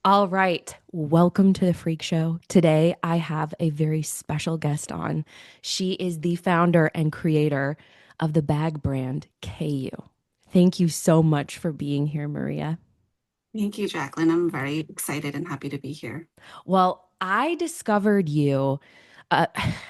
All right. Welcome to the Freak Show. Today, I have a very special guest on. She is the founder and creator of the bag brand KAEIU. Thank you so much for being here, Maria. Thank you, Jacqueline. I'm very excited and happy to be here. Well, I discovered you, uh,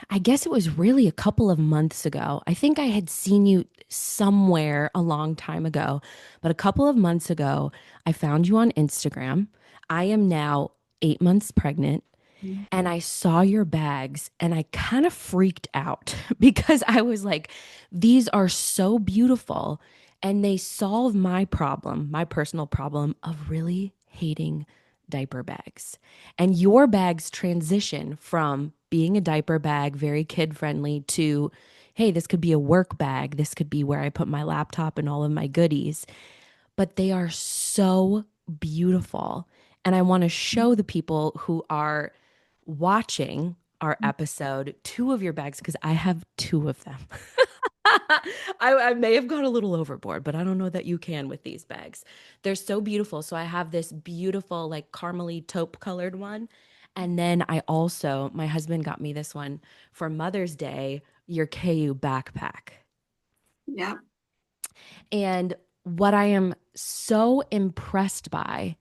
I guess it was really a couple of months ago. I think I had seen you somewhere a long time ago, but a couple of months ago, I found you on Instagram. I am now 8 months pregnant. Mhm. And I saw your bags and I kind of freaked out because I was like, these are so beautiful. And they solve my problem, my personal problem of really hating diaper bags. And your bags transition from being a diaper bag, very kid friendly, to, hey, this could be a work bag. This could be where I put my laptop and all of my goodies. But they are so beautiful. And I want to show the people who are watching our episode two of your bags because I have two of them. I may have gone a little overboard, but I don't know that you can with these bags. They're so beautiful. So I have this beautiful, like caramely taupe colored one. And then my husband got me this one for Mother's Day, your KU backpack. Yeah. And what I am so impressed by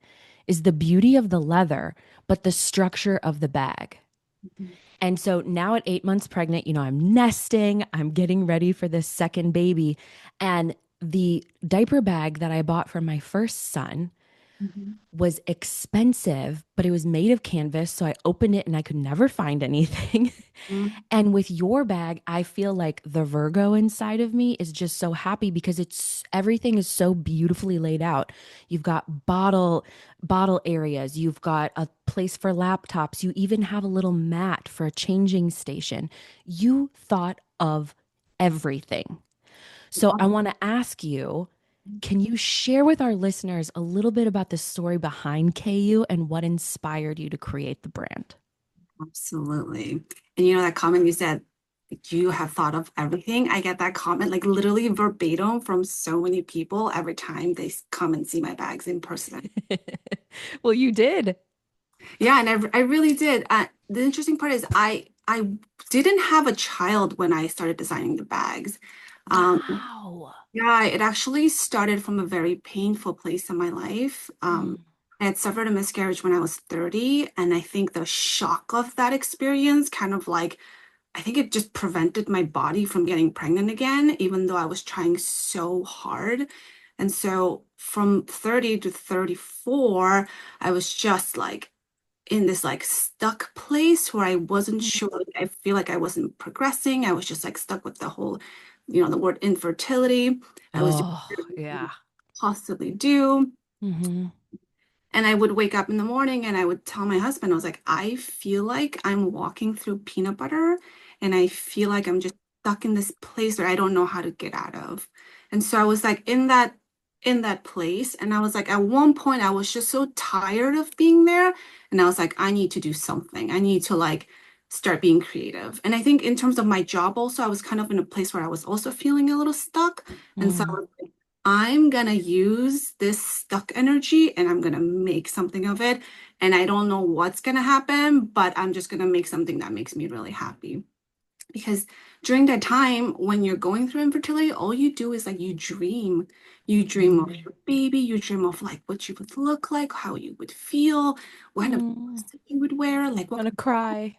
is the beauty of the leather, but the structure of the bag. Mhm. And so now at 8 months pregnant, I'm nesting, I'm getting ready for this second baby. And the diaper bag that I bought for my first son Mhm. was expensive, but it was made of canvas. So I opened it and I could never find anything. Mhm. And with your bag, I feel like the Virgo inside of me is just so happy because it's everything is so beautifully laid out. You've got bottle areas, you've got a place for laptops, you even have a little mat for a changing station. You thought of everything. So I want to ask you, can you share with our listeners a little bit about the story behind KU and what inspired you to create the brand? Absolutely. And that comment you said, you have thought of everything. I get that comment like literally verbatim from so many people every time they come and see my bags in person. Well, you did. Yeah, and I really did. The interesting part is I didn't have a child when I started designing the bags. Um, Wow. Yeah, it actually started from a very painful place in my life. Mm, I had suffered a miscarriage when I was 30, and I think the shock of that experience kind of like, I think it just prevented my body from getting pregnant again, even though I was trying so hard. And so from 30 to 34, I was just like in this like stuck place where I wasn't mm. sure. I feel like I wasn't progressing. I was just like stuck with the whole, the word infertility. I was doing Oh, everything I yeah. could possibly do. Hmm. And I would wake up in the morning and I would tell my husband, I was like, I feel like I'm walking through peanut butter and I feel like I'm just stuck in this place where I don't know how to get out of. And so I was like in that place. And I was like, at one point I was just so tired of being there. And I was like, I need to do something. I need to like start being creative. And I think in terms of my job also, I was kind of in a place where I was also feeling a little stuck. And so I Mm, was like, I'm gonna use this stuck energy and I'm gonna make something of it. And I don't know what's gonna happen, but I'm just gonna make something that makes me really happy. Because during that time when you're going through infertility, all you do is like you dream. You dream of mm, your baby, you dream of like what you would look like, how you would feel, what kind of mm. clothes that you would wear, like I'm what gonna cry.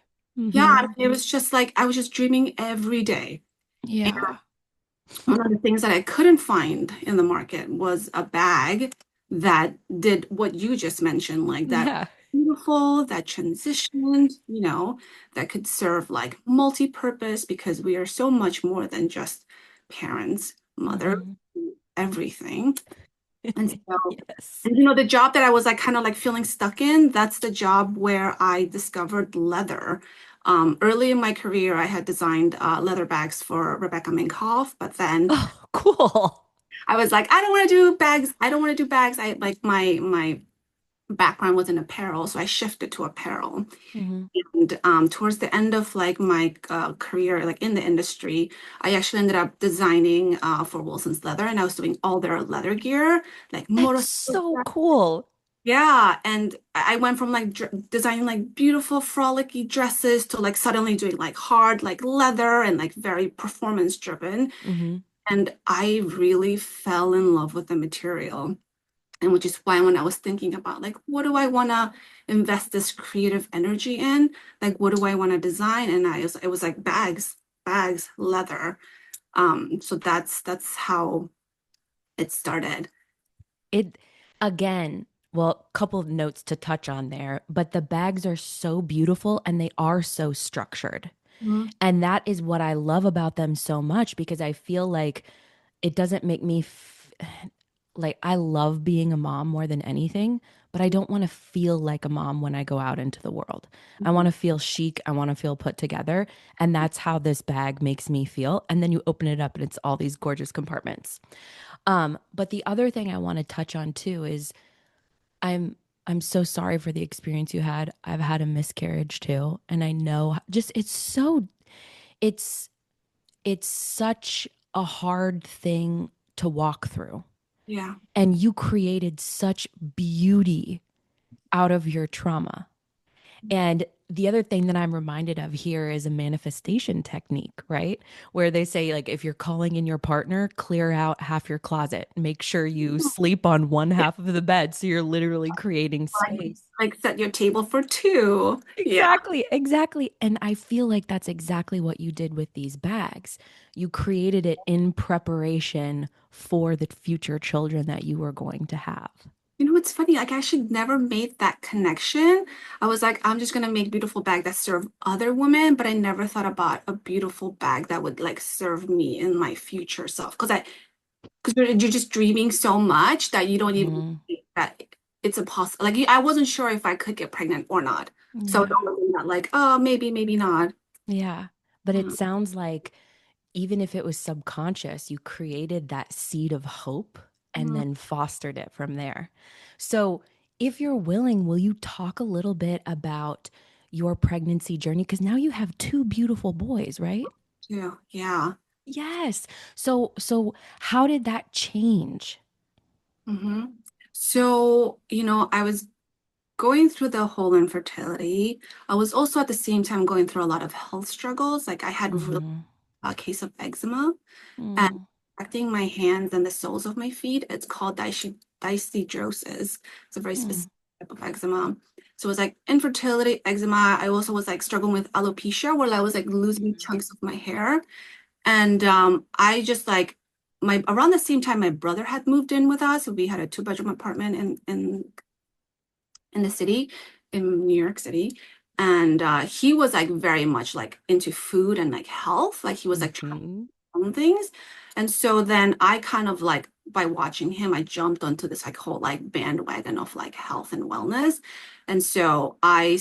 yeah, Hmm. it was just like I was just dreaming every day. Yeah. One of the things that I couldn't find in the market was a bag that did what you just mentioned, like that Yeah. beautiful, that transitioned, that could serve like multi-purpose because we are so much more than just parents, mother, Hmm. everything. And so, Yes. and the job that I was like kind of like feeling stuck in, that's the job where I discovered leather. Early in my career, I had designed leather bags for Rebecca Minkoff, but then Oh, cool. I was like, I don't want to do bags. I don't want to do bags. I like my background was in apparel, so I shifted to apparel. Hmm. And towards the end of like my career, like in the industry, I actually ended up designing for Wilson's Leather, and I was doing all their leather gear, like That's motorcycle so cool. Yeah, and I went from like dr designing like beautiful frolicky dresses to like suddenly doing like hard like leather and like very performance driven. Hmm. And I really fell in love with the material. And which is why when I was thinking about like what do I want to invest this creative energy in? Like what do I want to design? And it was like bags, leather. So that's how it started. It again, well, couple of notes to touch on there, but the bags are so beautiful and they are so structured. Mhm. And that is what I love about them so much because I feel like it doesn't make me like I love being a mom more than anything, but I don't want to feel like a mom when I go out into the world. I want Mhm. to feel chic, I want to feel put together, and that's how this bag makes me feel. And then you open it up and it's all these gorgeous compartments. But the other thing I want to touch on too is I'm I'm so sorry for the experience you had. I've had a miscarriage too, and I know just it's it's such a hard thing to walk through. Yeah. And you created such beauty out of your trauma. And the other thing that I'm reminded of here is a manifestation technique, right? Where they say, like, if you're calling in your partner, clear out half your closet. Make sure you sleep on one half of the bed. So you're literally creating Like, space. like set your table for two. Yeah. Exactly, exactly. And I feel like that's exactly what you did with these bags. You created it in preparation for the future children that you were going to have. You know, it's funny. Like I should never made that connection. I was like, I'm just gonna make beautiful bag that serve other women, but I never thought about a beautiful bag that would like serve me in my future self. Because you're just dreaming so much that you don't even Mhm. think that it's a possible. Like I wasn't sure if I could get pregnant or not. So it Yeah. always been that like, oh, maybe, maybe not. Yeah. But it Mm, sounds like even if it was subconscious, you created that seed of hope and mm, then fostered it from there. So, if you're willing, will you talk a little bit about your pregnancy journey? Because now you have two beautiful boys, right? yeah, yeah. Yes. So how did that change? hmm So, I was going through the whole infertility. I was also at the same time going through a lot of health struggles. Like I had Mm-hmm. a case of eczema and Mm, affecting my hands and the soles of my feet. It's called dyshidrosis. It's a very mm, specific type of eczema. So it was like infertility, eczema. I also was like struggling with alopecia where I was like losing chunks of my hair. And I just like my around the same time my brother had moved in with us. So we had a two-bedroom apartment in the city, in New York City. And he was like very much like into food and like health. Like he was like trying mm-hmm. own things. And so then I kind of like by watching him, I jumped onto this like whole like bandwagon of like health and wellness. And so I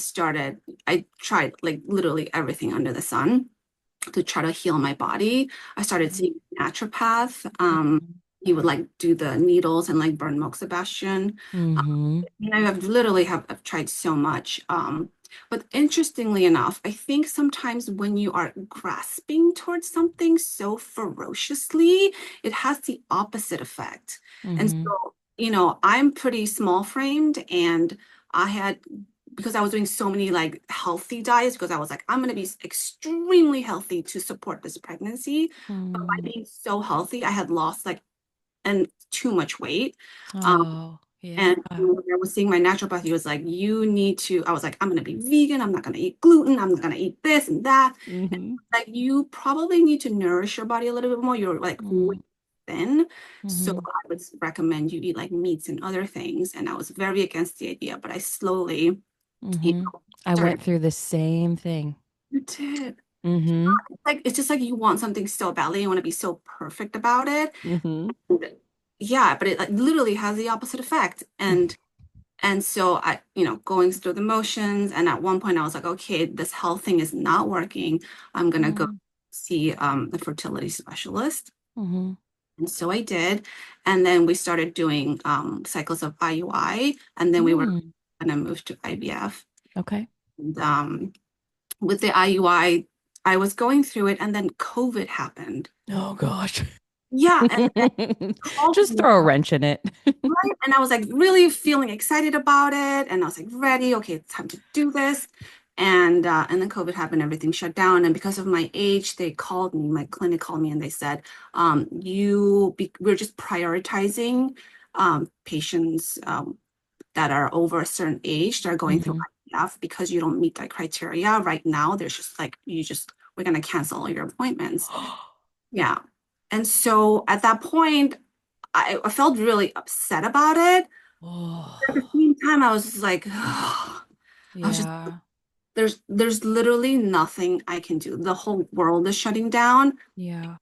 tried like literally everything under the sun to try to heal my body. I started seeing a naturopath. He would like do the needles and like burn milk Sebastian. Mm-hmm. I've literally I've tried so much. But interestingly enough, I think sometimes when you are grasping towards something so ferociously, it has the opposite effect. And Mm-hmm. so, I'm pretty small framed and I had because I was doing so many like healthy diets because I was like, I'm gonna be extremely healthy to support this pregnancy. But by Mm. being so healthy, I had lost like and too much weight. Um, Oh, yeah. and when I was seeing my naturopath, he was like, you need to, I was like, I'm going to be vegan. I'm not going to eat gluten. I'm not going to eat this and that. And Mm-hmm. like, you probably need to nourish your body a little bit more. You're like way thin. So Mm-hmm. I would recommend you eat like meats and other things. And I was very against the idea, but I slowly, Mm-hmm. I started. went through the same thing. You did. Mm-hmm. Like, it's just like you want something so badly. You want to be so perfect about it. Mm-hmm. And yeah, but it like literally has the opposite effect. And so going through the motions, and at one point I was like, okay, this health thing is not working. I'm gonna go see a fertility specialist. Mm-hmm. And so I did. And then we started doing cycles of IUI, and then we were Mm. gonna move to IVF. Okay. And with the IUI, I was going through it, and then COVID happened. Oh gosh. yeah, and called Just me. throw a wrench in it. Right. And I was like really feeling excited about it. And I was like, ready, okay, it's time to do this. And then COVID happened, everything shut down. And because of my age, they called me, my clinic called me and they said, we're just prioritizing patients that are over a certain age that are going through Hmm. IVF because you don't meet that criteria right now. There's just like we're gonna cancel all your appointments. Yeah. And so at that point, I felt really upset about it. At the Oh, same time, I was just like, I was just yeah. there's literally nothing I can do. The whole world is shutting down. Yeah.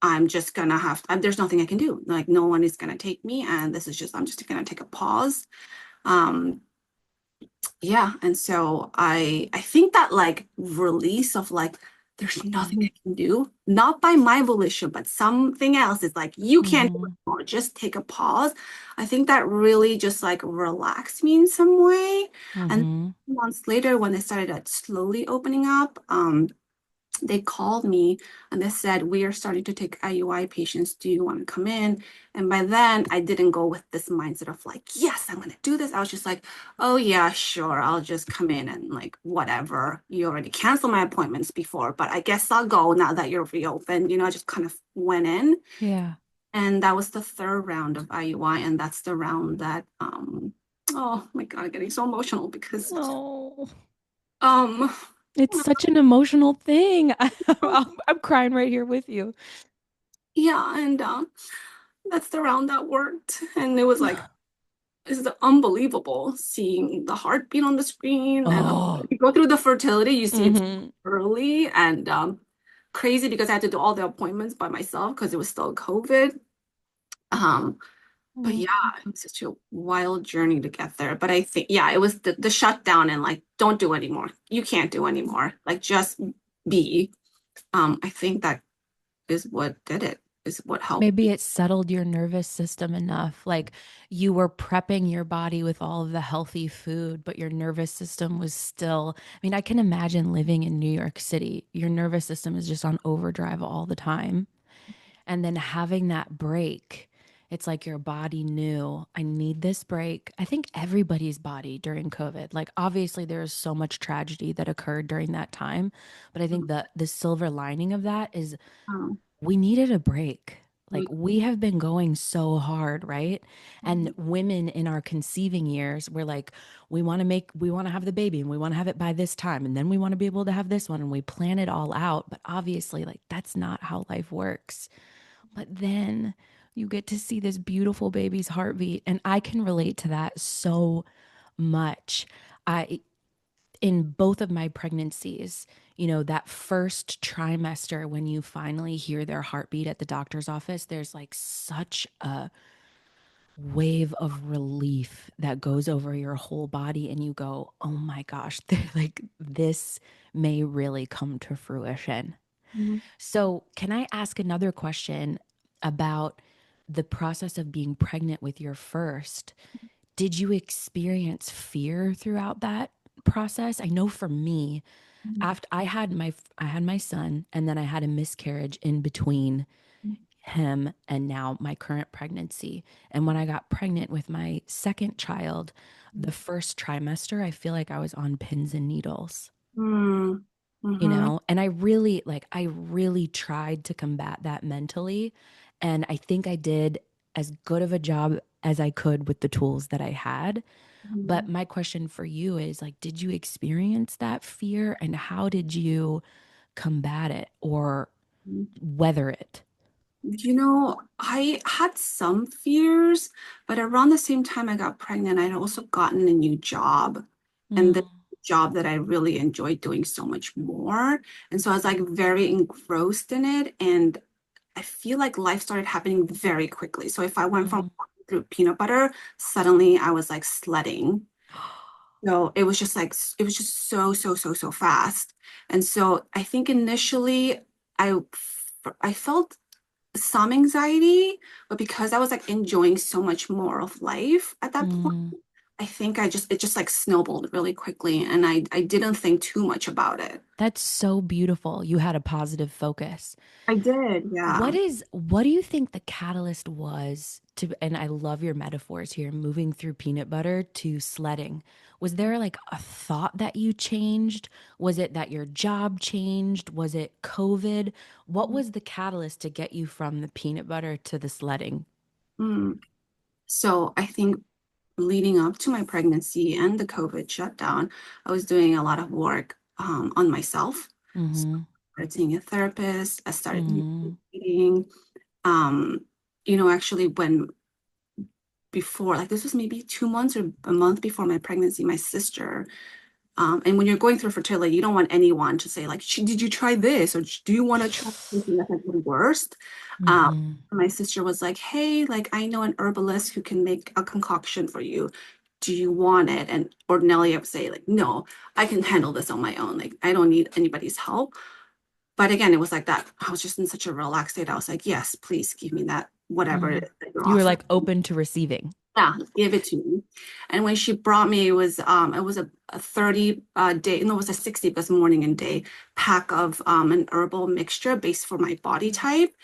I'm just gonna there's nothing I can do. Like no one is gonna take me, and this is just I'm just gonna take a pause. Um, Yeah, and so I think that like release of like there's nothing I can do, not by my volition, but something else is like you can't do it Hmm. anymore. Just take a pause. I think that really just like relaxed me in some way. And Hmm. months later, when they started slowly opening up, they called me and they said, we are starting to take IUI patients. Do you want to come in? And by then, I didn't go with this mindset of like, yes, I'm going to do this. I was just like, oh, yeah, sure. I'll just come in and like, whatever. You already canceled my appointments before, but I guess I'll go now that you're reopened. I just kind of went in. Yeah. And that was the third round of IUI. And that's the round that, oh my God, I'm getting so emotional because, Oh, um, it's such an emotional thing. I'm crying right here with you. yeah. And, that's the round that worked. And it was like, this is unbelievable seeing the heartbeat on the screen. And Oh. you go through the fertility, you see it's Hmm. early and crazy because I had to do all the appointments by myself because it was still COVID. Um, but yeah, it was such a wild journey to get there. But I think, yeah, it was the shutdown and like, don't do anymore. You can't do anymore. Like, just be. I think that is what did it, is what helped Maybe me. it settled your nervous system enough. Like you were prepping your body with all of the healthy food, but your nervous system was still, I mean, I can imagine living in New York City. Your nervous system is just on overdrive all the time. And then having that break, it's like your body knew, I need this break. I think everybody's body during COVID, like obviously there is so much tragedy that occurred during that time, but I think the silver lining of that is Um, we needed a break. Like we- we have been going so hard, right? And women in our conceiving years, we're like, we want to have the baby and we want to have it by this time. And then we want to be able to have this one. And we plan it all out. But obviously, like that's not how life works. But then you get to see this beautiful baby's heartbeat. And I can relate to that so much. I in both of my pregnancies, that first trimester when you finally hear their heartbeat at the doctor's office, there's like such a wave of relief that goes over your whole body and you go, "Oh my gosh, like this may really come to fruition." Mhm. So, can I ask another question about the process of being pregnant with your first? Did you experience fear throughout that process? I know for me, after I had my son and then I had a miscarriage in between him and now my current pregnancy. And when I got pregnant with my second child, the first trimester, I feel like I was on pins and needles. Mm, mhm, And I really tried to combat that mentally. And I think I did as good of a job as I could with the tools that I had. But mhm, my question for you is like, did you experience that fear and how did you combat it or mhm. weather it? I had some fears, but around the same time I got pregnant, I'd also gotten a new job, and the Mm, job that I really enjoyed doing so much more. And so I was like very engrossed in it, and I feel like life started happening very quickly. So if I went from mhm, walking through peanut butter, suddenly I was like sledding. So it was just like it was just so fast. And so I think initially I I felt some anxiety, but because I was like enjoying so much more of life at that point, mm, I think it just like snowballed really quickly, and I didn't think too much about it. That's so beautiful. You had a positive focus. I did, yeah. What do you think the catalyst was to, and I love your metaphors here, moving through peanut butter to sledding. Was there like a thought that you changed? Was it that your job changed? Was it COVID? What was the catalyst to get you from the peanut butter to the sledding? Mm. So I think leading up to my pregnancy and the COVID shutdown, I was doing a lot of work on myself. So Mm-hmm. I started seeing a therapist. I started Mm-hmm. meditating. Um, actually, when before, like this was maybe 2 months or a month before my pregnancy, my sister. And when you're going through fertility, you don't want anyone to say like, "Did you try this?" or "Do you want to try this?" And that's like the worst. Um, Mm-hmm. my sister was like, "Hey, like I know an herbalist who can make a concoction for you. Do you want it?" And ordinarily, I would say like, "No, I can handle this on my own. Like I don't need anybody's help." But again, it was like that. I was just in such a relaxed state. I was like, "Yes, please give me that whatever Mm-hmm. it is that you're You were offering." like open to receiving. Yeah, give it to me. And when she brought me, it was a 30 day, no, it was a 60 because morning and day pack of an herbal mixture based for my body type.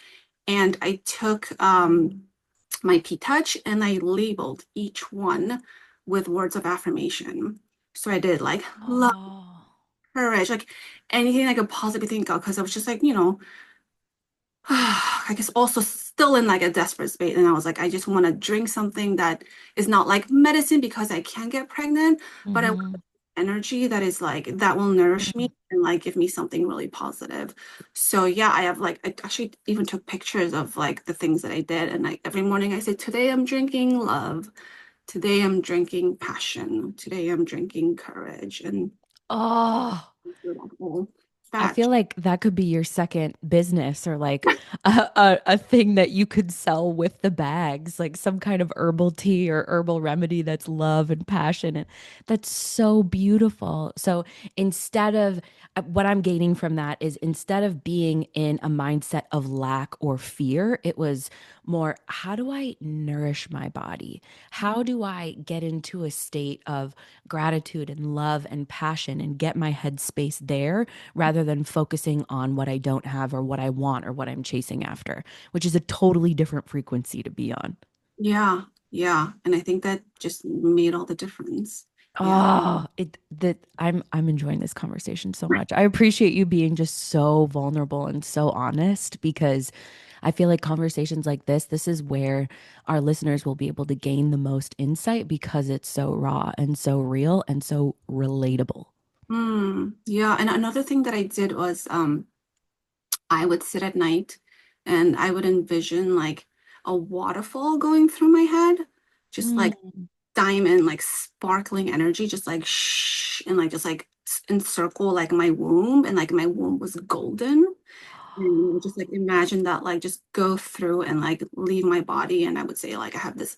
And I took my P touch and I labeled each one with words of affirmation. So I did like love, Oh. courage, like anything I could possibly think of, because I was just like, I guess also still in like a desperate state. And I was like, I just want to drink something that is not like medicine because I can't get pregnant, but I want Mm-hmm. energy that is like that will nourish me and like give me something really positive. So yeah, I have like I actually even took pictures of like the things that I did. And like every morning I say, today I'm drinking love. Today I'm drinking passion. Today I'm drinking courage. And Oh. through that whole I feel batch. like that could be your second business or like a thing that you could sell with the bags, like some kind of herbal tea or herbal remedy that's love and passion. And that's so beautiful. So instead of what I'm gaining from that is instead of being in a mindset of lack or fear, it was more, how do I nourish my body? How do I get into a state of gratitude and love and passion and get my headspace there rather than focusing on what I don't have or what I want or what I'm chasing after, which is a totally different frequency to be on. Yeah, yeah. And I think that just made all the difference. Yeah. Oh, it that I'm enjoying this conversation so much. I appreciate you being just so vulnerable and so honest because I feel like conversations like this is where our listeners will be able to gain the most insight because it's so raw and so real and so relatable. Yeah. And another thing that I did was I would sit at night and I would envision like a waterfall going through my head, just like Mm. diamond, like sparkling energy, just like shh, and like just like encircle like my womb, and like my womb was golden. And just like imagine that, like just go through and like leave my body. And I would say like I have this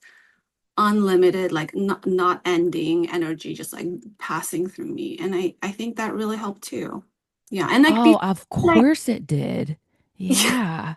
unlimited, like not ending energy just like passing through me. And I think that really helped too. Yeah. And like Oh, before, of like course it did. Yeah.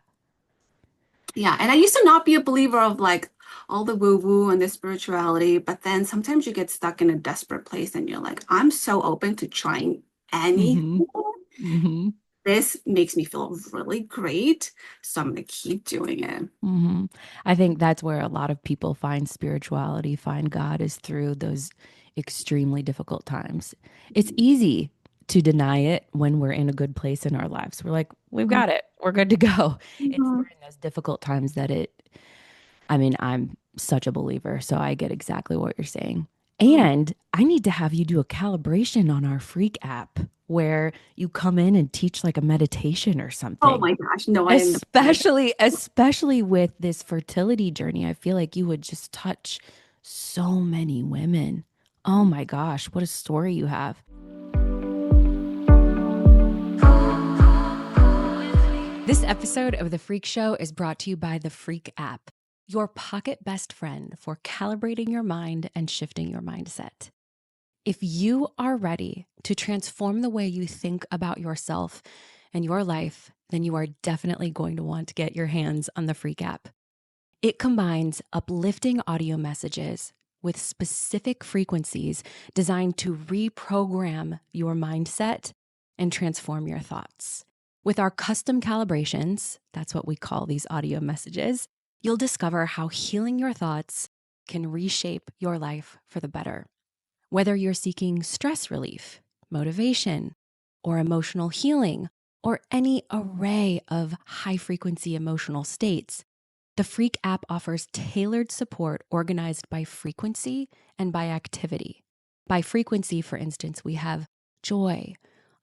yeah. And I used to not be a believer of like all the woo-woo and the spirituality, but then sometimes you get stuck in a desperate place and you're like, I'm so open to trying anything. Mm-hmm. Mm-hmm. This makes me feel really great. So I'm gonna keep doing it. Hmm. I think that's where a lot of people find spirituality, find God is through those extremely difficult times. It's easy to deny it when we're in a good place in our lives. We're like, we've got it. We're good to go. It's Mhm. during those difficult times that I mean, I'm such a believer, so I get exactly what you're saying. And I need to have you do a calibration on our Freak app where you come in and teach like a meditation or Oh something. my gosh, no, I didn't know that. Especially with this fertility journey, I feel like you would just touch so many women. Oh my gosh, what a story you have. This episode of The Freak Show is brought to you by the Freak app, your pocket best friend for calibrating your mind and shifting your mindset. If you are ready to transform the way you think about yourself and your life, then you are definitely going to want to get your hands on the Freak app. It combines uplifting audio messages, with specific frequencies designed to reprogram your mindset and transform your thoughts. With our custom calibrations, that's what we call these audio messages, you'll discover how healing your thoughts can reshape your life for the better. Whether you're seeking stress relief, motivation, or emotional healing, or any array of high frequency emotional states, the Freak app offers tailored support organized by frequency and by activity. By frequency, for instance, we have joy,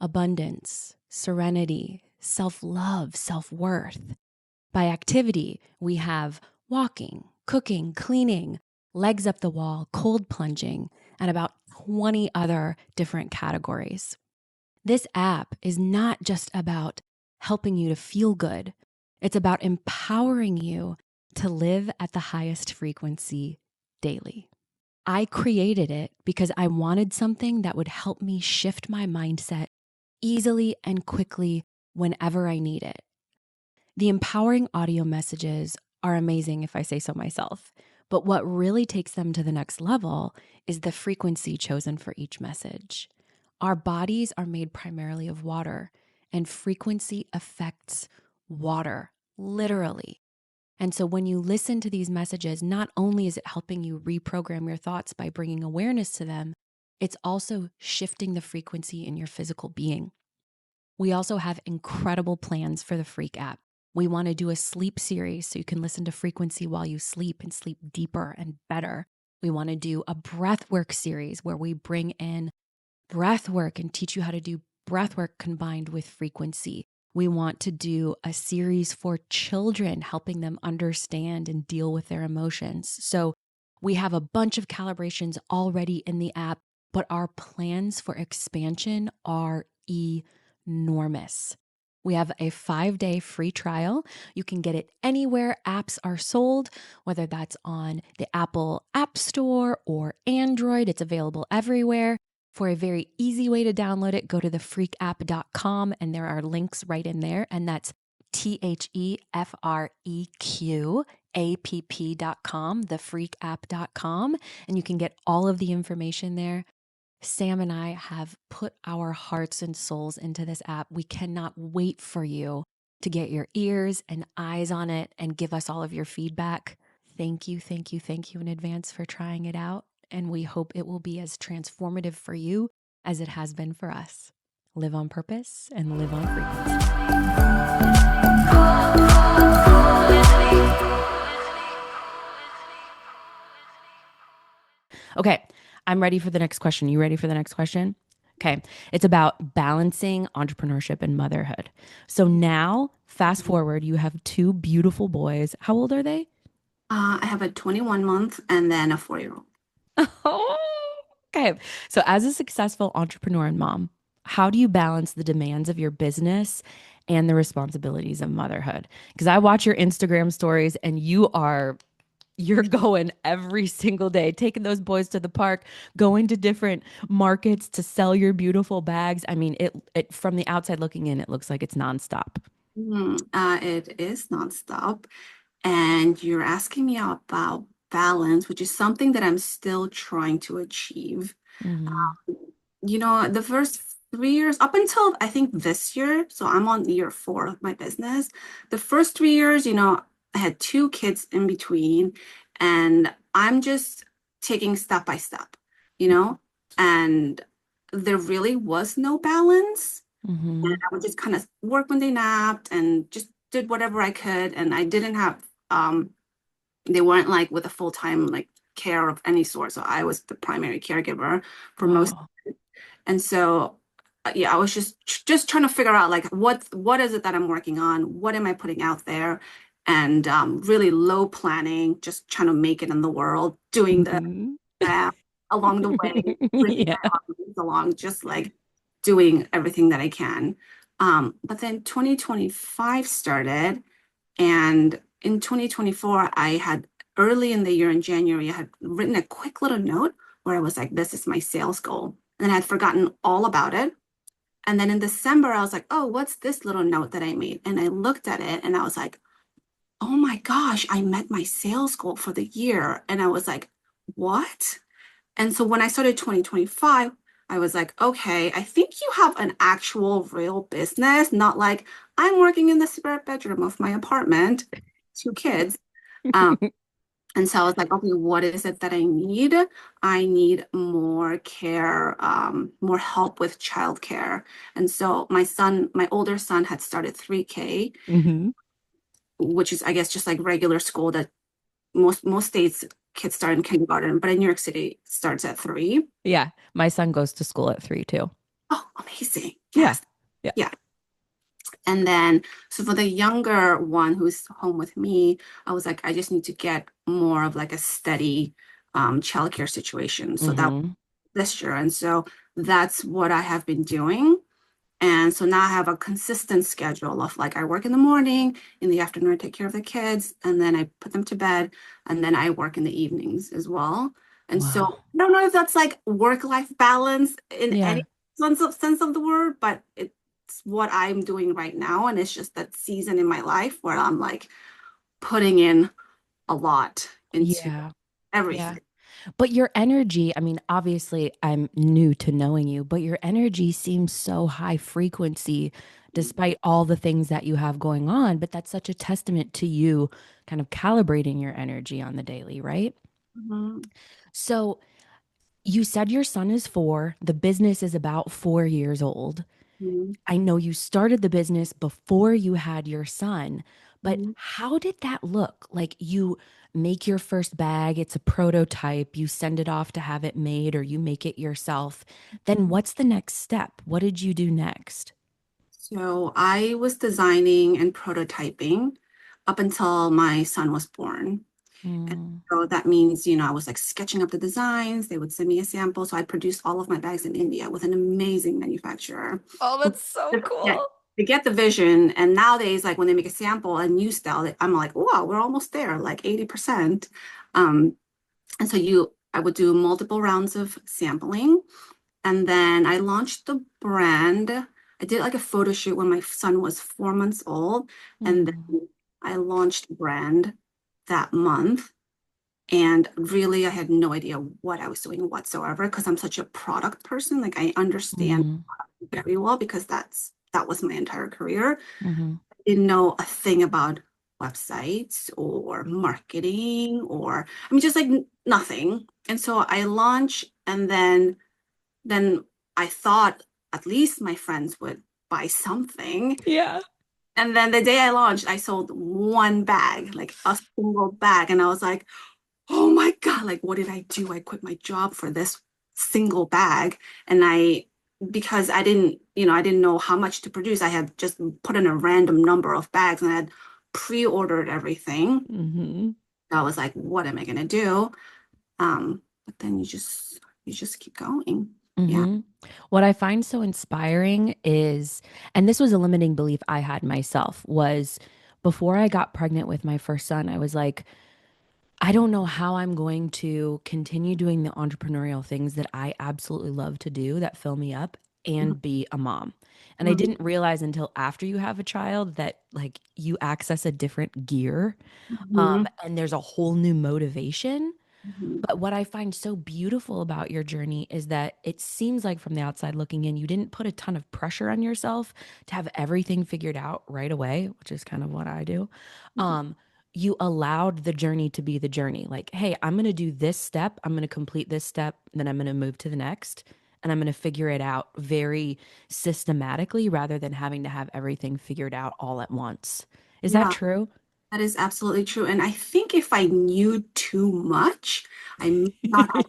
abundance, serenity, self-love, self-worth. By activity, we have walking, cooking, cleaning, legs up the wall, cold plunging, and about 20 other different categories. This app is not just about helping you to feel good. It's about empowering you to live at the highest frequency daily. I created it because I wanted something that would help me shift my mindset easily and quickly whenever I need it. The empowering audio messages are amazing, if I say so myself. But what really takes them to the next level is the frequency chosen for each message. Our bodies are made primarily of water, and frequency affects water, literally. And so when you listen to these messages, not only is it helping you reprogram your thoughts by bringing awareness to them, it's also shifting the frequency in your physical being. We also have incredible plans for the Freak app. We want to do a sleep series so you can listen to frequency while you sleep and sleep deeper and better. We want to do a breathwork series where we bring in breathwork and teach you how to do breathwork combined with frequency. We want to do a series for children, helping them understand and deal with their emotions. So we have a bunch of calibrations already in the app, but our plans for expansion are enormous. We have a 5-day free trial. You can get it anywhere apps are sold, whether that's on the Apple App Store or Android. It's available everywhere. For a very easy way to download it, go to thefreakapp.com and there are links right in there. And that's THEFREQAPP.com, thefreakapp.com. And you can get all of the information there. Sam and I have put our hearts and souls into this app. We cannot wait for you to get your ears and eyes on it and give us all of your feedback. Thank you, thank you, thank you in advance for trying it out. And we hope it will be as transformative for you as it has been for us. Live on purpose and live on frequency. Okay, I'm ready for the next question. You ready for the next question? Okay, it's about balancing entrepreneurship and motherhood. So now, fast forward, you have two beautiful boys. How old are they? I have a 21-month and then a 4-year-old. Oh, okay. So, as a successful entrepreneur and mom, how do you balance the demands of your business and the responsibilities of motherhood? Because I watch your Instagram stories and you're going every single day, taking those boys to the park, going to different markets to sell your beautiful bags. I mean, it from the outside looking in, it looks like it's nonstop. It is nonstop. And you're asking me about balance, which is something that I'm still trying to achieve. Mm-hmm. The first 3 years, up until I think this year, so I'm on year 4 of my business. The first 3 years, I had 2 kids in between, and I'm just taking step by step, you know, and there really was no balance. And Mm-hmm. I would just kind of work when they napped and just did whatever I could. And I didn't have, they weren't like with a full-time like care of any sort. So I was the primary caregiver for most. Wow. And so, yeah, I was just trying to figure out like what is it that I'm working on? What am I putting out there? And really low planning, just trying to make it in the world, doing the Mm-hmm. along the way, bringing Yeah. my audience along, just like doing everything that I can. But then 2025 started, and in 2024, I had early in the year in January, I had written a quick little note where I was like, this is my sales goal. And I had forgotten all about it. And then in December, I was like, oh, what's this little note that I made? And I looked at it and I was like, oh my gosh, I met my sales goal for the year. And I was like, what? And so when I started 2025, I was like, okay, I think you have an actual real business, not like I'm working in the spare bedroom of my apartment, two kids. Um, and so I was like, okay, what is it that I need? I need more care, more help with childcare. And so my older son had started 3K, Hmm. which is, I guess, just like regular school that most states kids start in kindergarten, but in New York City it starts at 3. Yeah, my son goes to school at 3 too. Oh, amazing. Yeah. Yes. Yeah. Yeah. And then, so for the younger one who's home with me, I was like, I just need to get more of like a steady childcare situation. So that was Hmm. this year. And so that's what I have been doing. And so now I have a consistent schedule of like I work in the morning, in the afternoon I take care of the kids, and then I put them to bed, and then I work in the evenings as well. And so Wow. I don't know if that's like work-life balance in any Yeah. sense of the word, but it's what I'm doing right now. And it's just that season in my life where I'm like putting in a lot into Yeah. Yeah. everything. But your energy, I mean, obviously, I'm new to knowing you, but your energy seems so high frequency despite all the things that you have going on. But that's such a testament to you kind of calibrating your energy on the daily, right? Mhm. So you said your son is 4, the business is about 4 years old. Mhm. I know you started the business before you had your son, but Mhm. how did that look? Like you make your first bag, it's a prototype, you send it off to have it made or you make it yourself. Then what's the next step? What did you do next? So I was designing and prototyping up until my son was born. And Mm. so that means, I was like sketching up the designs. They would send me a sample. So I produced all of my bags in India with an amazing manufacturer. Oh, that's so Yeah, cool. they get the vision. And nowadays, like when they make a sample, a new style, I'm like, wow, we're almost there, like 80%. Um, and so I would do multiple rounds of sampling. And then I launched the brand. I did like a photo shoot when my son was 4 months old. And Mm. then I launched the brand that month. And really, I had no idea what I was doing whatsoever because I'm such a product person. Like I understand Mm. very well because that was my entire career. Mm-hmm. I didn't know a thing about websites or marketing or I mean just like nothing. And so I launched and then I thought at least my friends would buy something. Yeah. And then the day I launched, I sold one bag, like a single bag. And I was like, oh my God, like what did I do? I quit my job for this single bag. And because I didn't know how much to produce, I had just put in a random number of bags and I had pre-ordered everything. Mm-hmm. So I was like, what am I gonna do? But then you just keep going. Yeah. Mm-hmm. What I find so inspiring is, and this was a limiting belief I had myself, was before I got pregnant with my first son, I was like, I don't know how I'm going to continue doing the entrepreneurial things that I absolutely love to do that fill me up and be a mom. And I Mhm. didn't realize until after you have a child that like you access a different gear, Mhm. and there's a whole new motivation. Mhm. But what I find so beautiful about your journey is that it seems like from the outside looking in, you didn't put a ton of pressure on yourself to have everything figured out right away, which is kind of what I do. Um, you allowed the journey to be the journey. Like, hey, I'm going to do this step, I'm going to complete this step, then I'm going to move to the next, and I'm going to figure it out very systematically rather than having to have everything figured out all at once. Is that Yeah. true? That is absolutely true. And I think if I knew too much, I may not have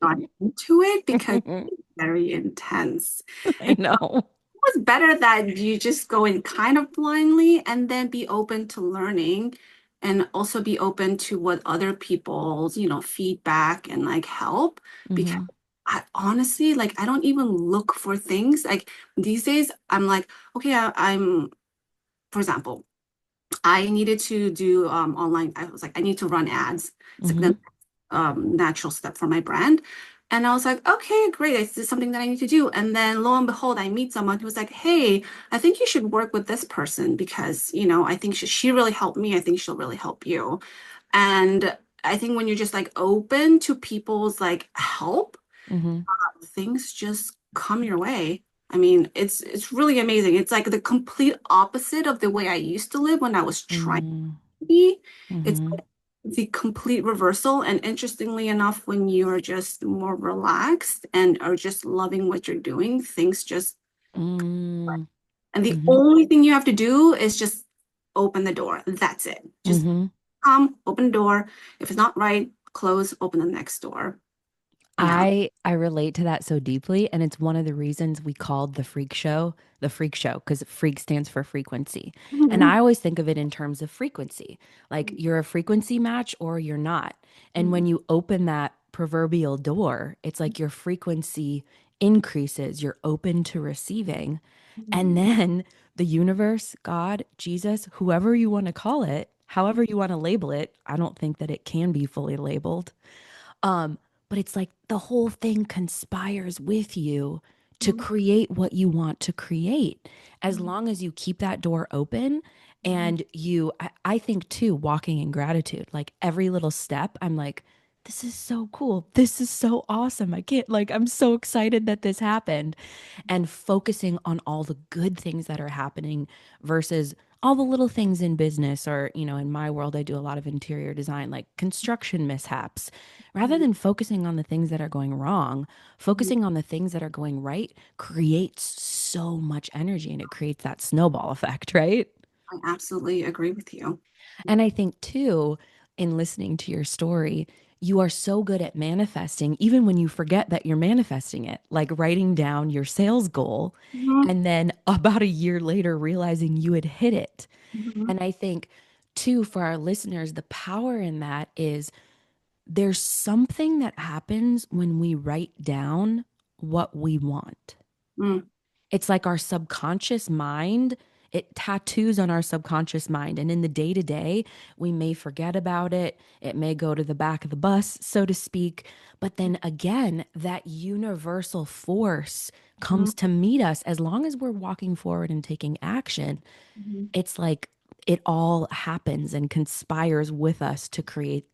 gone into it because it's very intense. I And know. it was better that you just go in kind of blindly and then be open to learning and also be open to what other people's, feedback and like help. Because Hmm. I honestly, like, I don't even look for things. Like these days, I'm like, okay, for example, I needed to do online. I was like, I need to run ads. It's like the Hmm. natural step for my brand. And I was like, okay, great. This is something that I need to do. And then lo and behold, I meet someone who's like, hey, I think you should work with this person because, I think she really helped me. I think she'll really help you. And I think when you're just like open to people's like help, Mm-hmm. things just come your way. I mean, it's really amazing. It's like the complete opposite of the way I used to live when I was trying to be. It's Mm-hmm. like the complete reversal. And interestingly enough, when you're just more relaxed and are just loving what you're doing, things just, Mm-hmm. and the Mm-hmm. only thing you have to do is just open the door. That's it. Just Mm-hmm. come, open the door. If it's not right, close, open the next door. Yeah. I relate to that so deeply, and it's one of the reasons we called the freak show, because freak stands for frequency. And Mhm. I always think of it in terms of frequency. Like you're a frequency match or you're not. And when Mhm. you open that proverbial door, it's like your frequency increases, you're open to receiving. And Mhm. then the universe, God, Jesus, whoever you want to call it, however you want to label it, I don't think that it can be fully labeled. Um, but it's like the whole thing conspires with you to Mhm. create what you want to create. As Mhm. long as you keep that door open Mhm. and I think too, walking in gratitude, like every little step, I'm like, this is so cool. This is so awesome. I can't, like, I'm so excited that this happened, and focusing on all the good things that are happening versus all the little things in business, or in my world I do a lot of interior design, like construction mishaps. Rather Mhm. than focusing on the things that are going wrong, Mhm. focusing on the things that are going right creates so much energy, and it creates that snowball effect, right? I absolutely agree with you. And I think too, in listening to your story, you are so good at manifesting, even when you forget that you're manifesting it, like writing down your sales goal Mhm. and then about a year later realizing you had hit it. Mhm. And I think too, for our listeners, the power in that is there's something that happens when we write down what we want. Mm. It's like our subconscious mind, it tattoos on our subconscious mind. And in the day to day, we may forget about it. It may go to the back of the bus, so to speak. But then again, that universal force Mhm. comes to meet us as long as we're walking forward and taking action. Mhm. It's like it all happens and conspires with us to create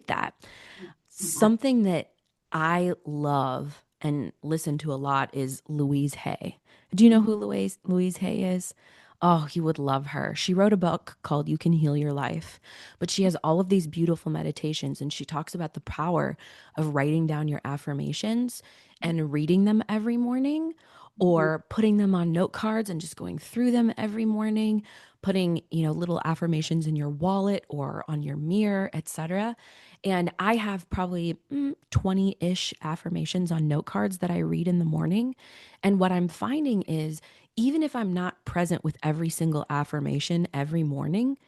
that. Yeah. Something that I love and listen to a lot is Louise Hay. Do you know Mhm. who Louise Hay is? Oh, you would love her. She wrote a book called You Can Heal Your Life, but she has all of these beautiful meditations, and she talks about the power of writing down your affirmations and reading them every morning, Mhm. or putting them on note cards and just going through them every morning, putting, little affirmations in your wallet or on your mirror, etc. And I have probably 20-ish affirmations on note cards that I read in the morning. And what I'm finding is, even if I'm not present with every single affirmation every morning,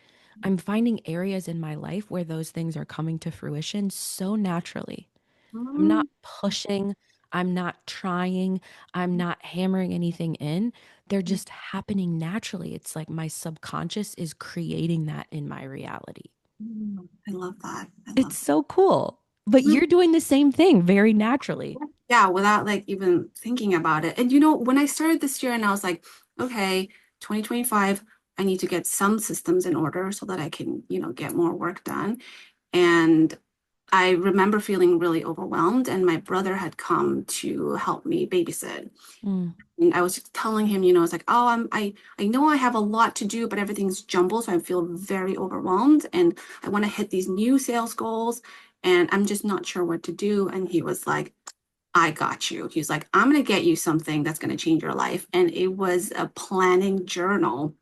I'm finding areas in my life where those things are coming to fruition so naturally. I'm not Mhm. pushing, I'm not trying, I'm not hammering anything in. They're just happening naturally. It's like my subconscious is creating that in my reality. Mhm. I love that. I It's love so cool. But that. you're doing the same thing very naturally. Yeah, without like even thinking about it. And when I started this year and I was like, okay, 2025, I need to get some systems in order so that I can, get more work done. And I remember feeling really overwhelmed, and my brother had come to help me babysit. Mm, And I was just telling him, it's like, oh, I know I have a lot to do, but everything's jumbled, so I feel very overwhelmed, and I want to hit these new sales goals, and I'm just not sure what to do. And he was like, I got you. He's like, I'm going to get you something that's going to change your life. And it was a planning journal.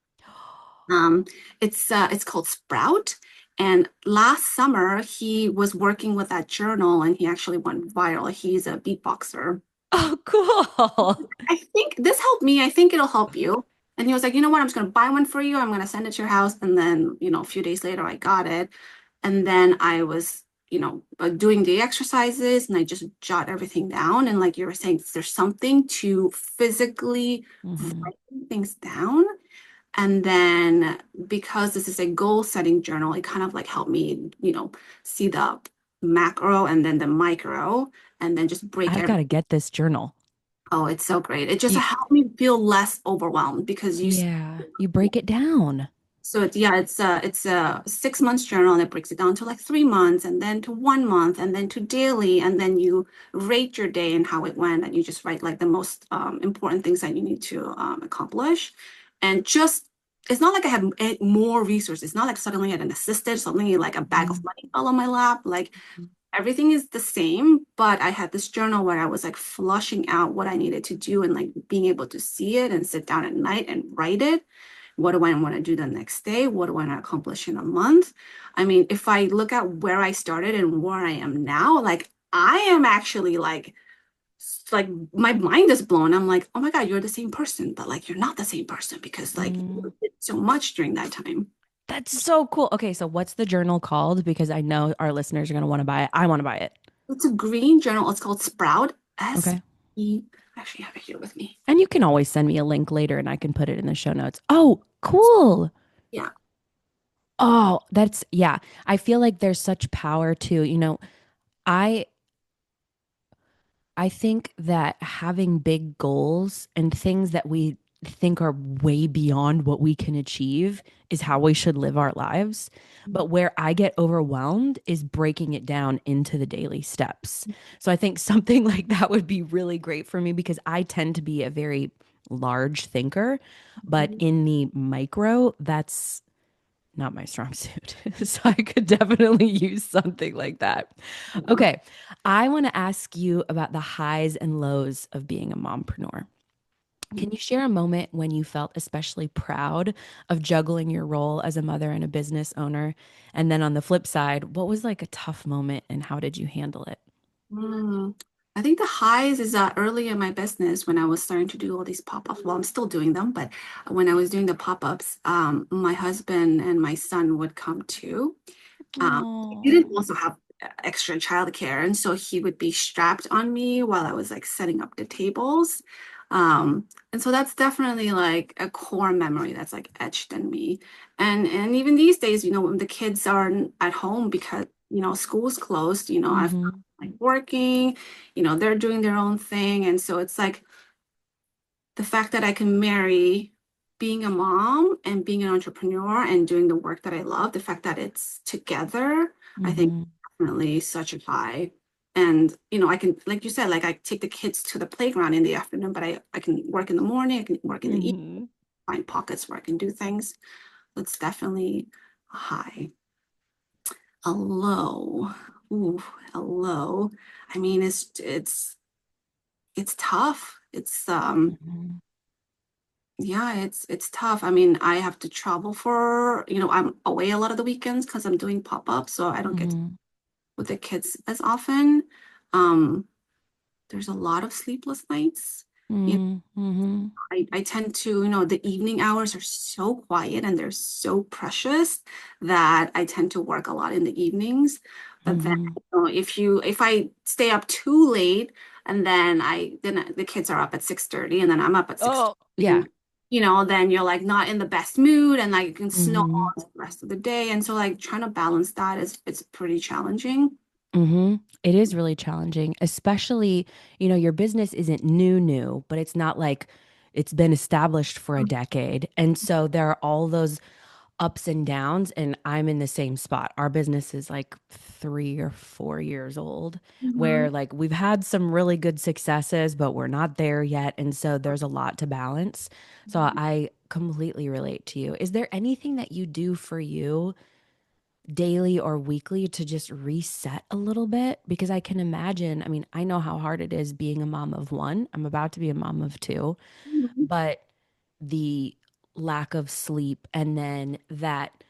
Um, it's called Sprout. And last summer, he was working with that journal and he actually went viral. He's a beatboxer. oh, cool. I think this helped me. I think it'll help you. And he was like, you know what? I'm just going to buy one for you. I'm going to send it to your house. And then, a few days later, I got it. And then I was, doing the exercises and I just jot everything down. And like you were saying, there's something to physically Hmm. writing things down. And then because this is a goal setting journal, it kind of like helped me, see the macro and then the micro and then just break I've everything. got to get this journal. Oh, it's so great. It just You, helped me feel less overwhelmed because you see yeah, you break it down. So it's a 6 months journal and it breaks it down to like 3 months and then to 1 month and then to daily and then you rate your day and how it went and you just write like the most important things that you need to accomplish. And just it's not like I have more resources. It's not like suddenly I had an assistant, suddenly like a bag of Mhm. money fell on my lap. Like everything is the same, but I had this journal where I was like flushing out what I needed to do and like being able to see it and sit down at night and write it. What do I want to do the next day? What do I want to accomplish in a month? I mean, if I look at where I started and where I am now, like I am actually like my mind is blown. I'm like, oh my God, you're the same person, but like you're not the same person because like Mm. you did so much during that time. That's so cool. Okay, so what's the journal called? Because I know our listeners are going to want to buy it. I want to buy it. It's a green journal. It's called Sprout. Okay. S-E. I actually have it here with me. And you can always send me a link later and I can put it in the show notes. Oh, cool. Yeah. Oh, that's, yeah. I feel like there's such power too. I I think that having big goals and things that we think are way beyond what we can achieve is how we should live our lives. But where I get overwhelmed is breaking it down into the daily steps. So I think something like that would be really great for me because I tend to be a very large thinker, but in the micro, that's not my strong suit. So I could definitely use something like that. Yeah. Okay. I want to ask you about the highs and lows of being a mompreneur. Can you share a moment when you felt especially proud of juggling your role as a mother and a business owner? And then on the flip side, what was like a tough moment and how did you handle it? Mm. I think the highs is early in my business when I was starting to do all these pop-ups. Well, I'm still doing them, but when I was doing the pop-ups, my husband and my son would come too. He didn't Oh. also have extra childcare, and so he would be strapped on me while I was like setting up the tables. And so that's definitely like a core memory that's like etched in me. And even these days, when the kids are at home because school's closed, I've Mm-hmm. like working, they're doing their own thing, and so it's like the fact that I can marry being a mom and being an entrepreneur and doing the work that I love, the fact that it's together, I think Mm-hmm. definitely such a high. And I can, like you said, like I take the kids to the playground in the afternoon, but I can work in the morning, I can work in the evening, Mm-hmm. find pockets where I can do things. That's definitely a high. A low. Ooh, a low. I mean, it's tough. Mm-hmm. Yeah, it's tough. I mean, I have to travel I'm away a lot of the weekends because I'm doing pop-up, so I don't get to Mm-hmm. with the kids as often. Um, there's a lot of sleepless nights. You know, Mm-hmm. I tend to, the evening hours are so quiet and they're so precious that I tend to work a lot in the evenings. But then, Mm-hmm. if I stay up too late and then the kids are up at 6:30 and then I'm up at Oh, yeah. 6:30, then you're like not in the best mood and like it can snowball Mm-hmm. the rest of the day. And so like trying to balance that is it's pretty challenging. Mm-hmm. It is really challenging, especially, your business isn't new, but it's not like it's been established for a decade. And so there are all those ups and downs, and I'm in the same spot. Our business is like 3 or 4 years old, Mhm. where like we've had some really good successes, but we're not there yet. And so there's a lot to balance. So I completely relate to you. Is there anything that you do for you daily or weekly to just reset a little bit? Because I can imagine, I mean, I know how hard it is being a mom of one. I'm about to be a mom of two, Mhm. but the lack of sleep and then that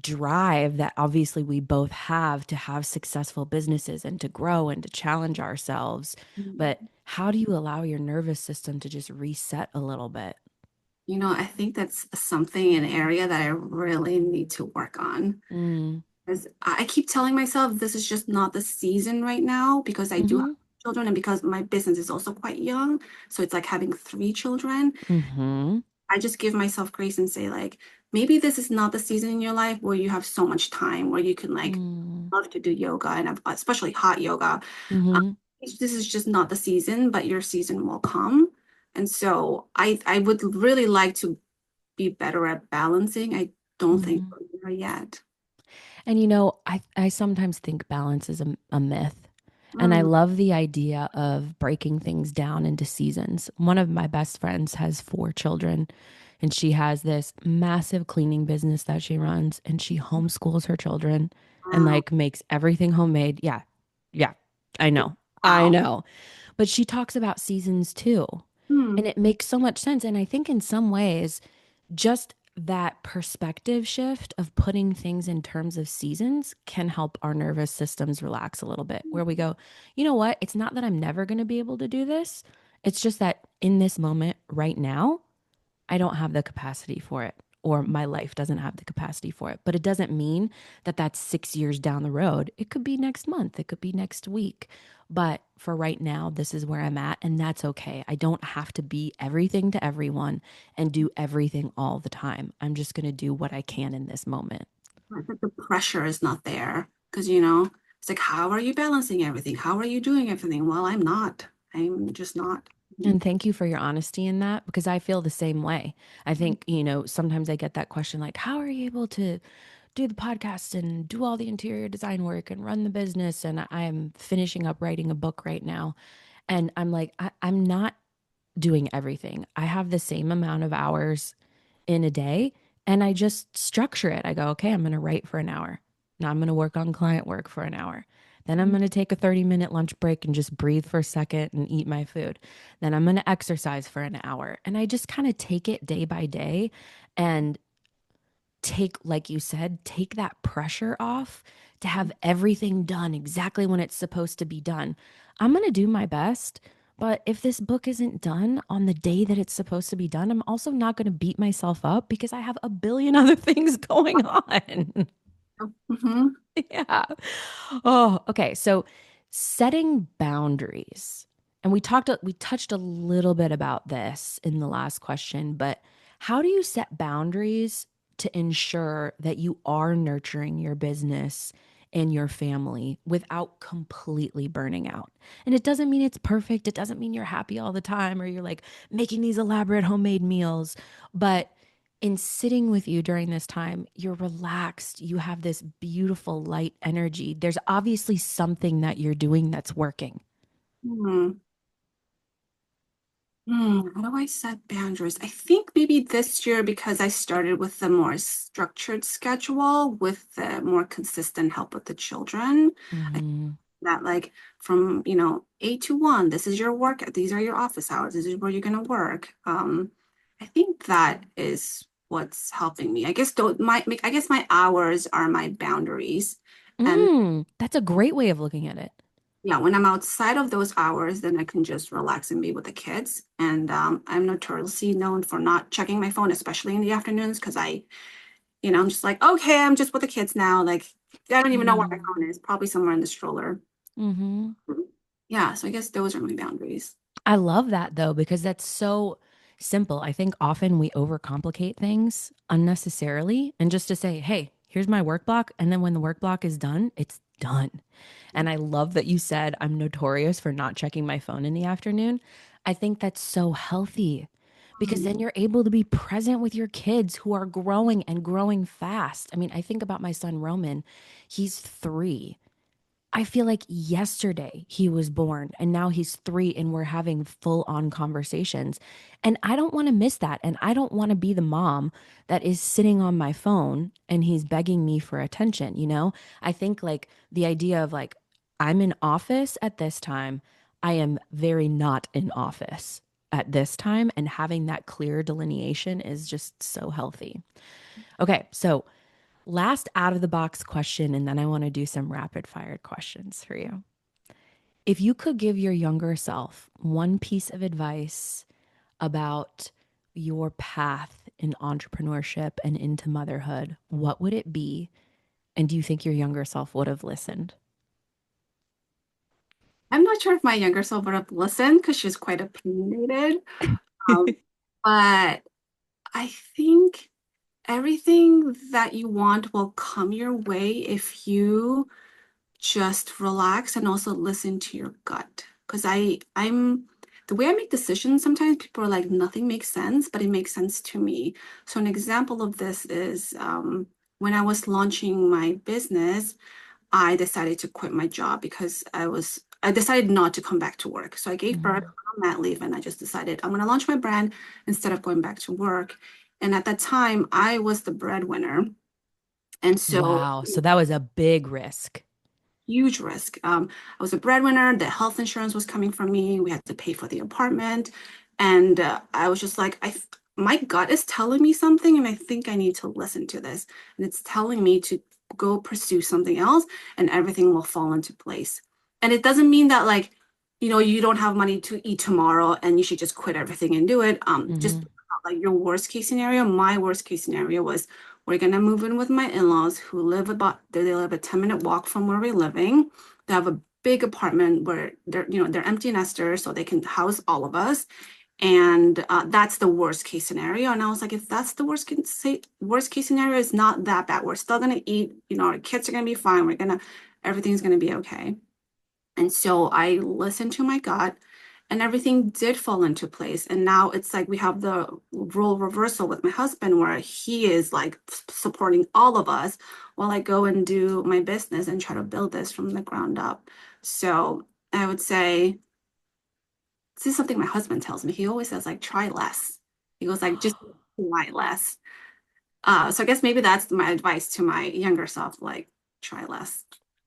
drive that obviously we both have to have successful businesses and to grow and to challenge ourselves. But how do you allow your nervous system to just reset a little bit? I think that's something, an area that I really need to work on. Mm, Because I keep telling myself this is just not the season right now because I do have mm-hmm, children and because my business is also quite young. So it's like having three children. mm-hmm, I just give myself grace and say, like, maybe this is not the season in your life where you have so much time where you can like mm, love to do yoga and especially hot yoga. Um, mm-hmm, this is just not the season, but your season will come. And so I would really like to be better at balancing. I don't think Mhm. we're there yet. And I sometimes think balance is a myth. And I Mm, love the idea of breaking things down into seasons. One of my best friends has 4 children, and she has this massive cleaning business that she runs, and she homeschools her children and wow. like makes everything homemade. Yeah. Yeah. I know. I Wow. know. But she talks about seasons too. Hmm. And it makes so much sense. And I think in some ways, just that perspective shift of putting things in terms of seasons can help our nervous systems relax a little bit, where we go, you know what? It's not that I'm never going to be able to do this. It's just that in this moment right now, I don't have the capacity for it, or my life doesn't have the capacity for it. But it doesn't mean that that's 6 years down the road. It could be next month, it could be next week. But for right now, this is where I'm at, and that's okay. I don't have to be everything to everyone and do everything all the time. I'm just going to do what I can in this moment. Right, but the pressure is not there because, it's like, how are you balancing everything? How are you doing everything? Well, I'm not. I'm just not. And thank you for your honesty in that, because I feel the same way. I think, sometimes I get that question like, how are you able to do the podcast and do all the interior design work and run the business? And I am finishing up writing a book right now. And I'm like, I'm not doing everything. I have the same amount of hours in a day, and I just structure it. I go, okay, I'm going to write for an hour. Now I'm going to work on client work for an hour. Then I'm going to take a 30-minute lunch break and just breathe for a second and eat my food. Then I'm going to exercise for an hour. And I just kind of take it day by day and take, like you said, take that pressure off to have everything done exactly when it's supposed to be done. I'm going to do my best, but if this book isn't done on the day that it's supposed to be done, I'm also not going to beat myself up because I have a billion other things going on. Mhm. Yeah. Oh, okay. So setting boundaries. And we touched a little bit about this in the last question, but how do you set boundaries to ensure that you are nurturing your business and your family without completely burning out? And it doesn't mean it's perfect. It doesn't mean you're happy all the time or you're like making these elaborate homemade meals, but in sitting with you during this time, you're relaxed. You have this beautiful light energy. There's obviously something that you're doing that's working. Hmm. How do I set boundaries? I think maybe this year because I started with the more structured schedule with the more consistent help with the children. I think Hmm. that like from, 8 to 1, this is your work, these are your office hours, this is where you're gonna work. I think that is what's helping me. I guess my hours are my boundaries. And That's a great way of looking at it. yeah, when I'm outside of those hours, then I can just relax and be with the kids. And I'm notoriously known for not checking my phone, especially in the afternoons, because I'm just like, okay, I'm just with the kids now. Like, I don't even know where my Mm-hmm. phone is, probably somewhere in the stroller. Mm-hmm. Yeah, so I guess those are my boundaries. I love that though, because that's so simple. I think often we overcomplicate things unnecessarily. And just to say, hey, here's my work block. And then when the work block is done, it's done. And I love that you said I'm notorious for not checking my phone in the afternoon. I think that's so healthy because then you're able to be present with your kids who are growing and growing fast. I mean, I think about my son Roman, he's 3. I feel like yesterday he was born and now he's 3 and we're having full on conversations. And I don't want to miss that. And I don't want to be the mom that is sitting on my phone and he's begging me for attention. I think like the idea of like, I'm in office at this time. I am very not in office at this time. And having that clear delineation is just so healthy. Okay. So, last out of the box question, and then I want to do some rapid fire questions for you. If you could give your younger self one piece of advice about your path in entrepreneurship and into motherhood, what would it be? And do you think your younger self would have listened? I'm not sure if my younger self would have listened because she's quite opinionated. Um, but I think everything that you want will come your way if you just relax and also listen to your gut. Because I'm the way I make decisions, sometimes people are like, nothing makes sense, but it makes sense to me. So an example of this is when I was launching my business, I decided to quit my job because I decided not to come back to work. So I gave birth Mhm. on mat leave and I just decided I'm going to launch my brand instead of going back to work. And at that time, I was the breadwinner. And so Wow. So that was a big risk. huge risk. I was a breadwinner. The health insurance was coming from me. We had to pay for the apartment, and I was just like, my gut is telling me something, and I think I need to listen to this. And it's telling me to go pursue something else, and everything will fall into place. And it doesn't mean that like, you don't have money to eat tomorrow, and you should just quit everything and do it. Just Hmm. like your worst case scenario. My worst case scenario was we're gonna move in with my in-laws who they live a 10-minute walk from where we're living. They have a big apartment where they're empty nesters, so they can house all of us. And that's the worst case scenario. And I was like, if that's the worst case scenario, it's not that bad. We're still gonna eat, our kids are gonna be fine. Everything's gonna be okay. And so I listened to my gut and everything did fall into place. And now it's like we have the role reversal with my husband where he is like supporting all of us while I go and do my business and try to build this from the ground up. So I would say this is something my husband tells me. He always says like try less. He goes like just try less. So I guess maybe that's my advice to my younger self, like try less.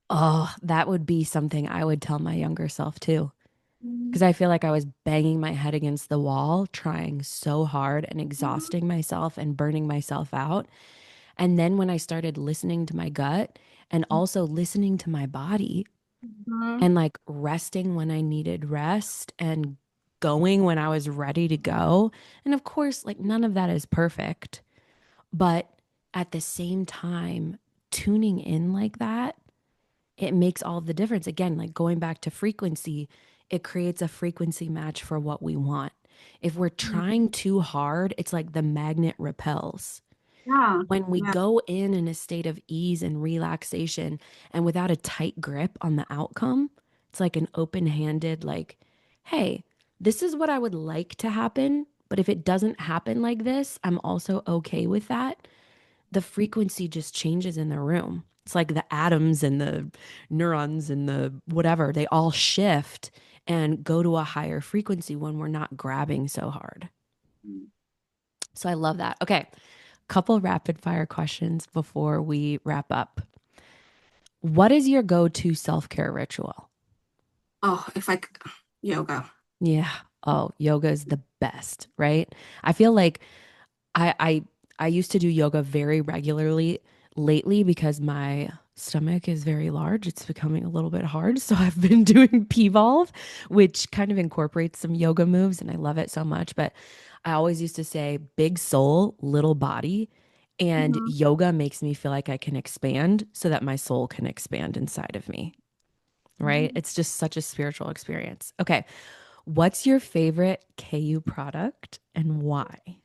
Oh, that would be something I would tell my younger self too. Because Mhm. I feel like I was banging my head against the wall, trying so hard and exhausting myself and burning myself out. And then when I started listening to my gut and also listening to my body Mhm. and like resting when I needed rest and going when I was ready to go. And of course, like none of that is perfect, but at the same time, tuning in like that, it makes all the difference. Again, like going back to frequency, it creates a frequency match for what we want. If we're trying too hard, it's like the magnet repels. Yeah. When we Yeah. go in a state of ease and relaxation and without a tight grip on the outcome, it's like an open handed, like, hey, this is what I would like to happen. But if it doesn't happen like this, I'm also okay with that. The frequency just changes in the room. It's like the atoms and the neurons and the whatever, they all shift and go to a higher frequency when we're not grabbing so hard. So I love that. Okay, couple rapid fire questions before we wrap up. What is your go-to self-care ritual? Oh, if I yoga. Yeah. Oh, yoga is the best, right? I feel like I I I used to do yoga very regularly lately because my stomach is very large. It's becoming a little bit hard. So I've been doing P-Volve, which kind of incorporates some yoga moves, and I love it so much. But I always used to say big soul, little body. And Mhm. yoga makes me feel like I can expand so that my soul can expand inside of me, right? Mhm. It's just such a spiritual experience. Okay. What's your favorite KU product and why?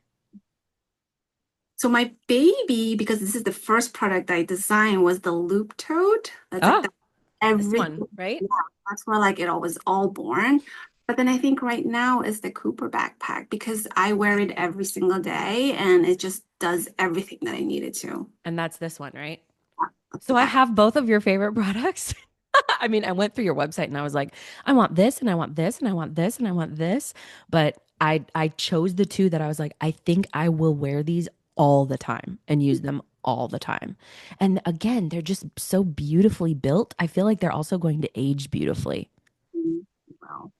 So my baby, because this is the first product I designed, was the loop tote. That's like Ah, the this every one, right? yeah, that's where like it was all born. But then I think right now is the Cooper backpack because I wear it every single day and it just does everything that I need it to. And that's this one, right? That's the So I back. have both of your favorite products. I mean, I went through your website and I was like, I want this and I want this and I want this and I want this, but I chose the two that I was like, I think I will wear these all the time and use them all the time. And again, they're just so beautifully built. I feel like they're also going to age beautifully. Well,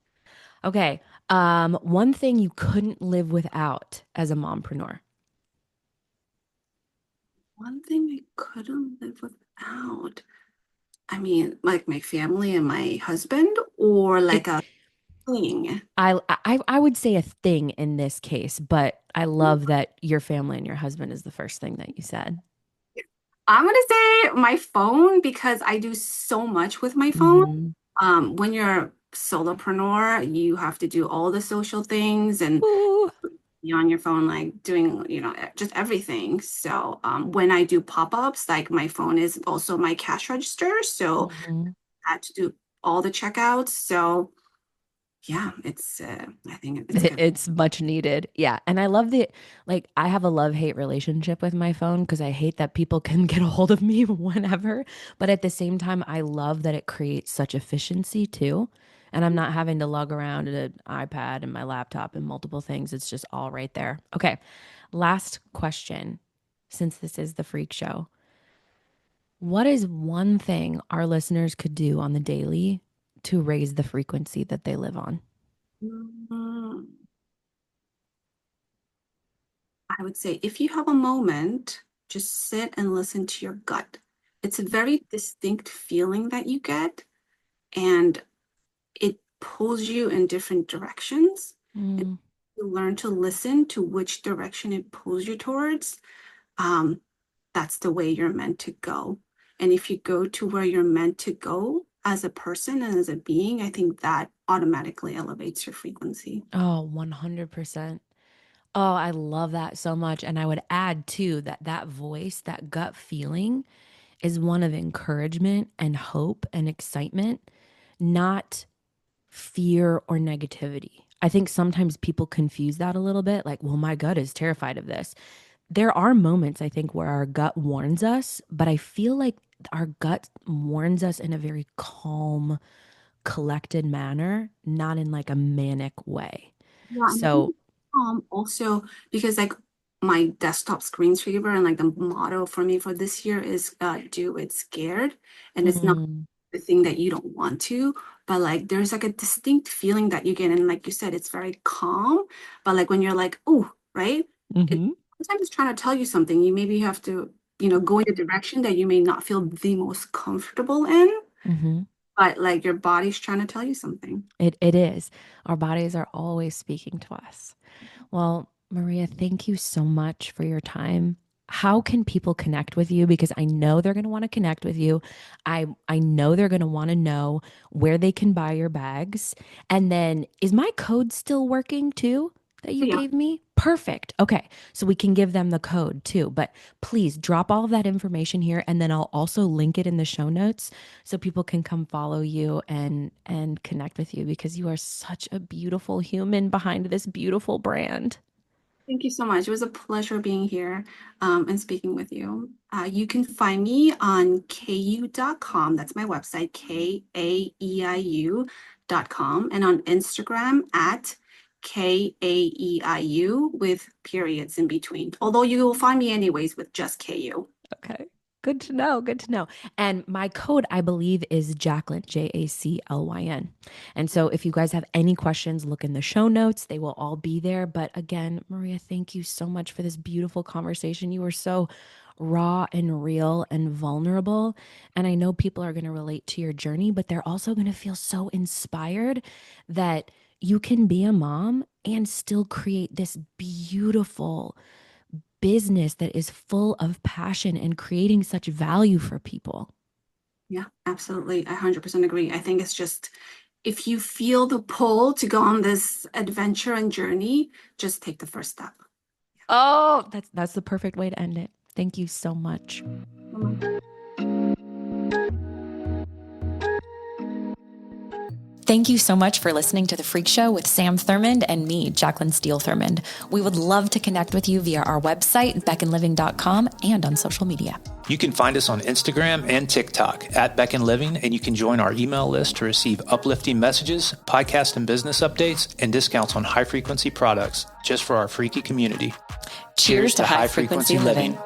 Okay. One thing you couldn't live without as a mompreneur. one thing I couldn't live without. I mean, like my family and my husband, or like It a thing. I would say a thing in this case, but I love that your family and your husband is the first thing that you said. I'm gonna say my phone because I do so much with my phone. Hmm. When you're a solopreneur, you have to do all the social things and Ooh. be on your phone, like doing, just everything. So, when I do pop-ups, like my phone is also my cash register. So Hmm. I had to do all the checkouts. So yeah, I think it's good. It's much needed. Yeah. And I love like, I have a love-hate relationship with my phone because I hate that people can get a hold of me whenever. But at the same time, I love that it creates such efficiency too. And I'm not having to lug around an iPad and my laptop and multiple things. It's just all right there. Okay. Last question, since this is the freak show. What is one thing our listeners could do on the daily to raise the frequency that they live on? Mm, I would say if you have a moment, just sit and listen to your gut. It's a very distinct feeling that you get, and it pulls you in different directions. And Mm. you learn to listen to which direction it pulls you towards. Um, that's the way you're meant to go. And if you go to where you're meant to go as a person and as a being, I think that automatically elevates your frequency. Oh, 100%. Oh, I love that so much. And I would add too that that voice, that gut feeling is one of encouragement and hope and excitement, not fear or negativity. I think sometimes people confuse that a little bit like, well, my gut is terrified of this. There are moments I think where our gut warns us, but I feel like our gut warns us in a very calm, collected manner, not in like a manic way. Yeah, and I think So, also because like my desktop screensaver and like the motto for me for this year is do it scared. And it's not mm, the thing that you don't want to, but like there's like a distinct feeling that you get. And like you said, it's very calm. But like when you're like, oh, right? It mhm, sometimes it's trying to tell you something. You maybe have to, go in a direction that you may not feel the most comfortable in, mhm. but like your body's trying to tell you something. It is. Our bodies are always speaking to us. Well, Maria, thank you so much for your time. How can people connect with you? Because I know they're going to want to connect with you. I know they're going to want to know where they can buy your bags. And then is my code still working too that you Yeah. gave me? Perfect. Okay. So we can give them the code too. But please drop all of that information here and then I'll also link it in the show notes so people can come follow you and connect with you because you are such a beautiful human behind this beautiful brand. Thank you so much. It was a pleasure being here and speaking with you. You can find me on KAEIU.com. That's my website, KAEIU.com, and on Instagram at KAEIU with periods in between. Although you will find me anyways with just KU. Okay. Good to know. Good to know. And my code, I believe, is Jacqueline, Jaclyn. And so if you guys have any questions, look in the show notes. They will all be there. But again, Maria, thank you so much for this beautiful conversation. You were so raw and real and vulnerable. And I know people are going to relate to your journey, but they're also going to feel so inspired that you can be a mom and still create this beautiful business that is full of passion and creating such value for people. Yeah, absolutely. I 100% agree. I think it's just if you feel the pull to go on this adventure and journey, just take the first step. Oh, that's the perfect way to end it. Thank you so much. Yeah. Thank you so much for listening to The Freak Show with Sam Thurmond and me, Jacqueline Steele Thurmond. We would love to connect with you via our website, beckonliving.com, and on social media. You can find us on Instagram and TikTok at Beck and Living, and you can join our email list to receive uplifting messages, podcast and business updates, and discounts on high-frequency products just for our freaky community. Cheers to high frequency living.